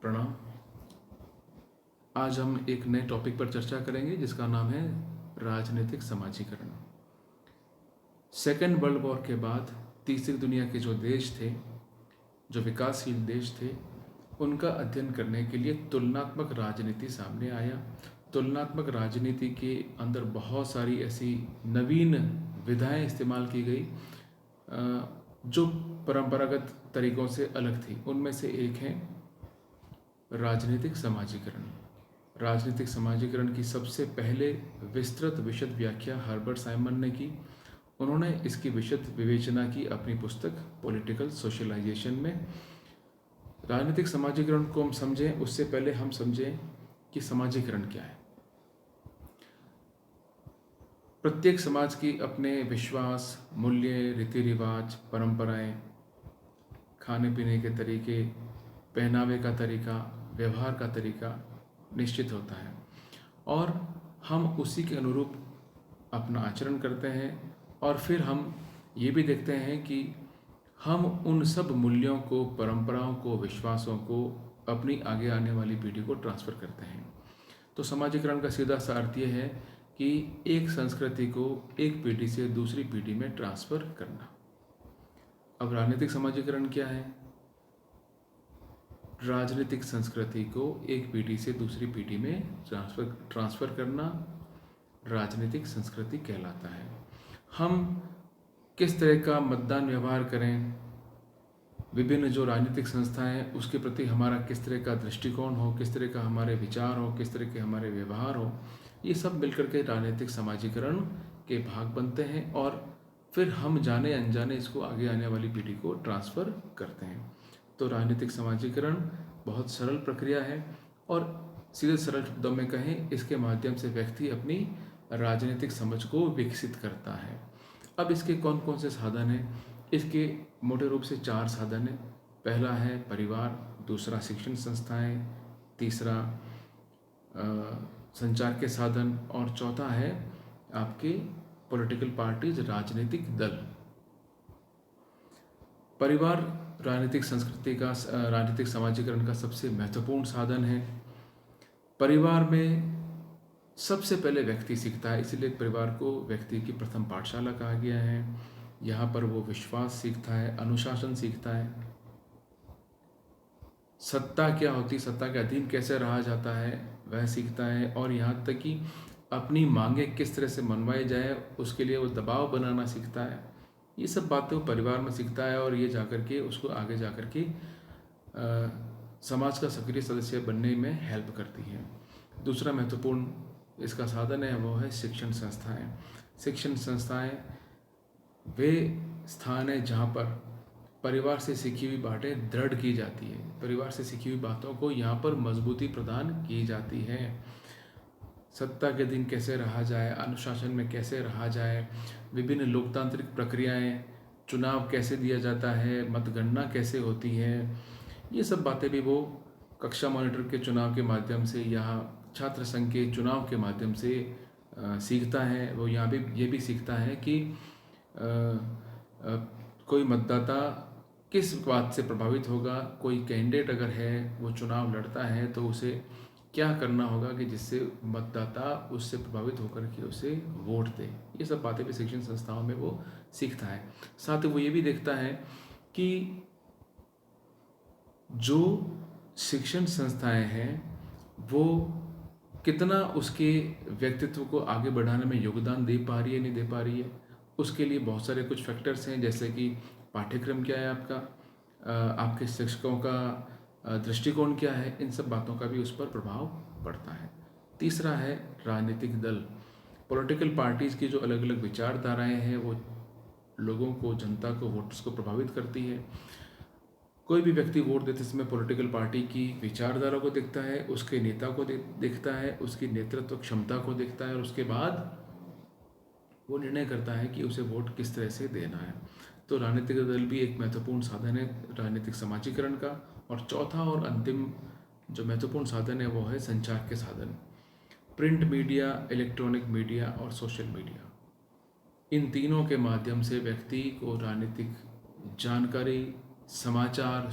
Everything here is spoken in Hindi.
प्रणाम। आज हम एक नए टॉपिक पर चर्चा करेंगे जिसका नाम है राजनीतिक समाजीकरण। सेकेंड वर्ल्ड वॉर के बाद तीसरी दुनिया के जो देश थे, जो विकासशील देश थे, उनका अध्ययन करने के लिए तुलनात्मक राजनीति सामने आया। तुलनात्मक राजनीति के अंदर बहुत सारी ऐसी नवीन विधाएं इस्तेमाल की गई जो परंपरागत तरीकों से अलग थी। उनमें से एक है राजनीतिक समाजीकरण। राजनीतिक समाजीकरण की सबसे पहले विस्तृत विशद व्याख्या हर्बर्ट साइमन ने की। उन्होंने इसकी विशद विवेचना की अपनी पुस्तक पॉलिटिकल सोशलाइजेशन में। राजनीतिक समाजीकरण को हम समझें उससे पहले हम समझें कि समाजीकरण क्या है। प्रत्येक समाज की अपने विश्वास, मूल्य, रीति रिवाज, परंपराएं, खाने पीने के तरीके, पहनावे का तरीका, व्यवहार का तरीका निश्चित होता है और हम उसी के अनुरूप अपना आचरण करते हैं। और फिर हम ये भी देखते हैं कि हम उन सब मूल्यों को, परंपराओं को, विश्वासों को अपनी आगे आने वाली पीढ़ी को ट्रांसफ़र करते हैं। तो समाजीकरण का सीधा सा अर्थ ये है कि एक संस्कृति को एक पीढ़ी से दूसरी पीढ़ी में ट्रांसफ़र करना। अब राजनीतिक समाजीकरण क्या है? राजनीतिक संस्कृति को एक पीढ़ी से दूसरी पीढ़ी में ट्रांसफ़र करना राजनीतिक संस्कृति कहलाता है। हम किस तरह का मतदान व्यवहार करें, विभिन्न जो राजनीतिक संस्थाएं उसके प्रति हमारा किस तरह का दृष्टिकोण हो, किस तरह का हमारे विचार हो, किस तरह के हमारे व्यवहार हो, ये सब मिलकर के राजनीतिक समाजीकरण के भाग बनते हैं और फिर हम जाने अनजाने इसको आगे आने वाली पीढ़ी को ट्रांसफ़र करते हैं। तो राजनीतिक समाजीकरण बहुत सरल प्रक्रिया है और सीधे सरल शब्दों में कहें, इसके माध्यम से व्यक्ति अपनी राजनीतिक समझ को विकसित करता है। अब इसके कौन कौन से साधन हैं? इसके मोटे रूप से 4 साधन हैं। पहला है परिवार, दूसरा शिक्षण संस्थाएं, तीसरा संचार के साधन और चौथा है आपके पॉलिटिकल पार्टीज, राजनीतिक दल। परिवार राजनीतिक संस्कृति का, राजनीतिक समाजीकरण का सबसे महत्वपूर्ण साधन है। परिवार में सबसे पहले व्यक्ति सीखता है, इसलिए परिवार को व्यक्ति की प्रथम पाठशाला कहा गया है। यहाँ पर वो विश्वास सीखता है, अनुशासन सीखता है, सत्ता क्या होती, सत्ता के अधीन कैसे रहा जाता है वह सीखता है और यहाँ तक कि अपनी मांगें किस तरह से मनवाई जाए उसके लिए वो दबाव बनाना सीखता है। ये सब बातें वो परिवार में सीखता है और ये जाकर के उसको आगे जाकर के समाज का सक्रिय सदस्य बनने में हेल्प करती है। दूसरा महत्वपूर्ण इसका साधन है वो है शिक्षण संस्थाएं। शिक्षण संस्थाएं वे स्थान है जहाँ पर परिवार से सीखी हुई बातें दृढ़ की जाती है, परिवार से सीखी हुई बातों को यहाँ पर मजबूती प्रदान की जाती है। सत्ता के दिन कैसे रहा जाए, अनुशासन में कैसे रहा जाए, विभिन्न लोकतांत्रिक प्रक्रियाएं, चुनाव कैसे दिया जाता है, मतगणना कैसे होती है, ये सब बातें भी वो कक्षा मॉनिटर के चुनाव के माध्यम से या छात्र संघ के चुनाव के माध्यम से सीखता है। वो यहाँ भी ये भी सीखता है कि कोई मतदाता किस बात से प्रभावित होगा, कोई कैंडिडेट अगर है वो चुनाव लड़ता है तो उसे क्या करना होगा कि जिससे मतदाता उससे प्रभावित होकर के उसे वोट दे। ये सब बातें भी शिक्षण संस्थाओं में वो सीखता है। साथ ही वो ये भी देखता है कि जो शिक्षण संस्थाएं हैं वो कितना उसके व्यक्तित्व को आगे बढ़ाने में योगदान दे पा रही है, नहीं दे पा रही है। उसके लिए बहुत सारे कुछ फैक्टर्स हैं, जैसे कि पाठ्यक्रम क्या है आपका, आपके शिक्षकों का दृष्टिकोण क्या है, इन सब बातों का भी उस पर प्रभाव पड़ता है। तीसरा है राजनीतिक दल। पॉलिटिकल पार्टीज़ की जो अलग अलग विचारधाराएं हैं वो लोगों को, जनता को, वोटर्स को प्रभावित करती है। कोई भी व्यक्ति वोट देते समय पॉलिटिकल पार्टी की विचारधारा को देखता है, उसके नेता को देखता है, उसकी नेतृत्व क्षमता को देखता है और उसके बाद वो निर्णय करता है कि उसे वोट किस तरह से देना है। तो राजनीतिक दल भी एक महत्वपूर्ण साधन है राजनीतिक समाजीकरण का। और चौथा और अंतिम जो महत्वपूर्ण साधन है वो है संचार के साधन। प्रिंट मीडिया, इलेक्ट्रॉनिक मीडिया और सोशल मीडिया, इन तीनों के माध्यम से व्यक्ति को राजनीतिक जानकारी, समाचार,